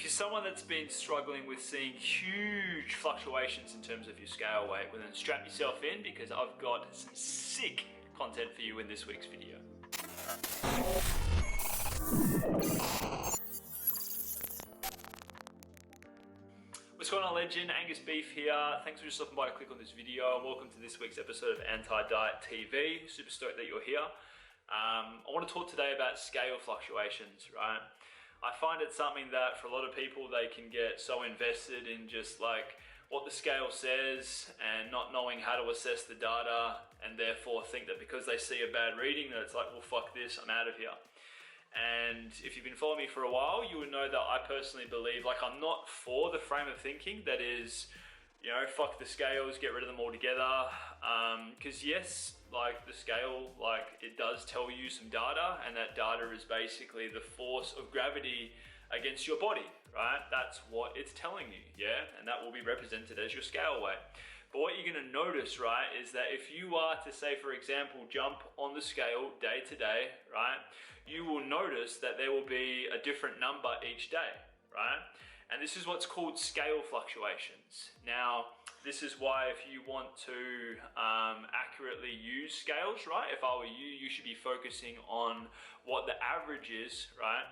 If you're someone that's been struggling with seeing huge fluctuations in terms of your scale weight, well then strap yourself in, because I've got some sick content for you in this week's video. What's going on, legend? Angus Beef here. Thanks for just stopping by to click on this video, and welcome to this week's episode of Anti-Diet TV. Super stoked that you're here. I want to talk today about scale fluctuations, right? I find it something that for a lot of people, they can get so invested in just like what the scale says and not knowing how to assess the data, and therefore think that because they see a bad reading that it's like, well, fuck this, I'm out of here. And if you've been following me for a while, you would know that I personally believe, like, I'm not for the frame of thinking that is, you know, fuck the scales, get rid of them altogether. Because yes, like the scale, like it does tell you some data, and that data is basically the force of gravity against your body, right? That's what it's telling you, yeah? And that will be represented as your scale weight. But what you're gonna notice, right, is that if you are to say, for example, jump on the scale day to day, right, you will notice that there will be a different number each day, right? And this is what's called scale fluctuations. Now, this is why if you want to accurately use scales, right, if I were you, you should be focusing on what the average is, right,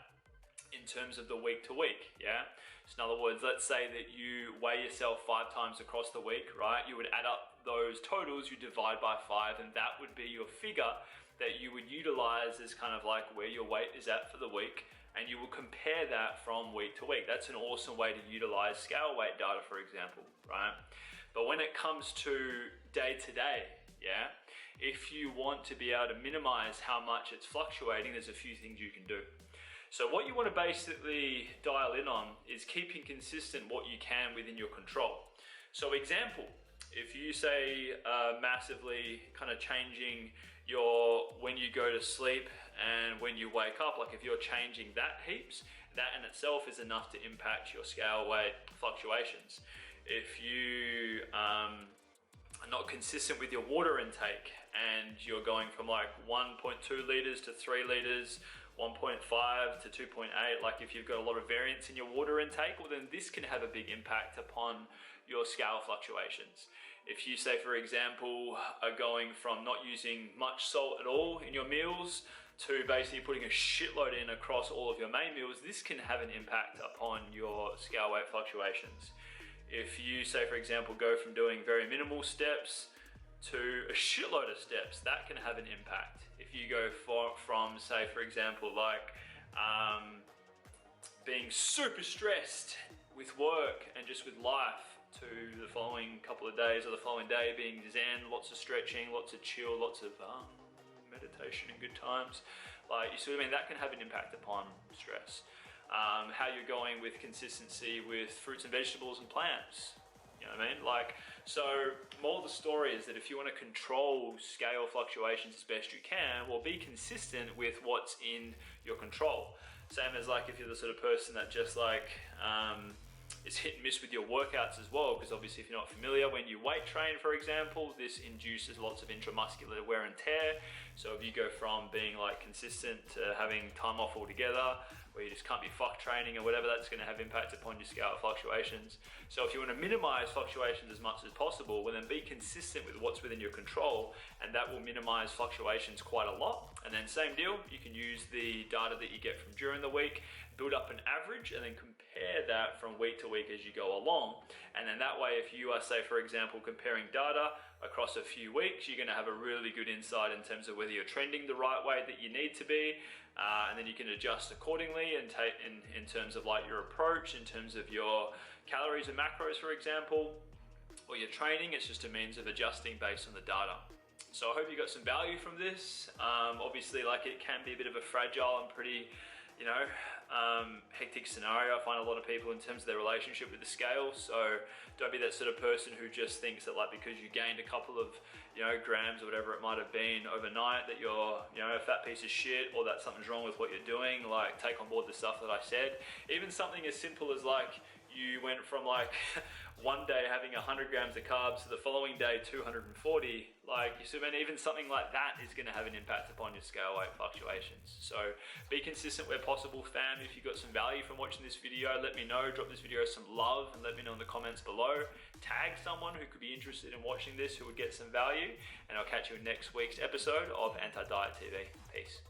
in terms of the week to week, yeah? So in other words, let's say that you weigh yourself 5 times across the week, right? You would add up those totals, you divide by 5, and that would be your figure that you would utilize as kind of like where your weight is at for the week, and you will compare that from week to week. That's an awesome way to utilize scale weight data, for example, right? But when it comes to day to day, yeah, if you want to be able to minimize how much it's fluctuating, there's a few things you can do. So what you want to basically dial in on is keeping consistent what you can within your control. So example, if you say massively kind of changing your when you go to sleep and when you wake up, like if you're changing that heaps, that in itself is enough to impact your scale weight fluctuations. If you are not consistent with your water intake and you're going from like 1.2 liters to 3 liters, 1.5 to 2.8, like if you've got a lot of variance in your water intake, well then this can have a big impact upon your scale fluctuations. If you say, for example, are going from not using much salt at all in your meals to basically putting a shitload in across all of your main meals, this can have an impact upon your scale weight fluctuations. If you say, for example, go from doing very minimal steps to a shitload of steps, that can have an impact. If you go from say, for example, like being super stressed with work and just with life, to the following couple of days or the following day being zen, lots of stretching, lots of chill, lots of meditation and good times, like, you see what I mean? That can have an impact upon stress. How you're going with consistency with fruits and vegetables and plants. You know what I mean? Like, so more of the story is that if you want to control scale fluctuations as best you can, well, be consistent with what's in your control. Same as like if you're the sort of person that just like is hit and miss with your workouts as well, because obviously if you're not familiar, when you weight train, for example, this induces lots of intramuscular wear and tear. So if you go from being like consistent to having time off altogether, where you just can't be fuck training or whatever, that's going to have impact upon your scale fluctuations. So if you want to minimize fluctuations as much as possible, well then be consistent with what's within your control, and that will minimize fluctuations quite a lot. And then same deal, you can use the data that you get from during the week, build up an average, and then compare that from week to week as you go along. And then that way, if you are, say, for example, comparing data across a few weeks, you're going to have a really good insight in terms of whether you're trending the right way that you need to be, and then you can adjust accordingly and take in terms of like your approach, in terms of your calories and macros, for example, or your training. It's just a means of adjusting based on the data. So I hope you got some value from this. Obviously, like, it can be a bit of a fragile and pretty, you know, hectic scenario. I find a lot of people in terms of their relationship with the scale. So don't be that sort of person who just thinks that like because you gained a couple of, you know, grams or whatever it might have been overnight that you're, you know, a fat piece of shit, or that something's wrong with what you're doing. Like, take on board the stuff that I said. Even something as simple as like you went from like one day having 100 grams of carbs to the following day 240, like you see, even something like that is going to have an impact upon your scale weight fluctuations. So be consistent where possible, fam. If you got some value from watching this video, let me know. Drop this video some love and let me know in the comments below. Tag someone who could be interested in watching this, who would get some value, and I'll catch you in next week's episode of Anti-Diet TV. Peace.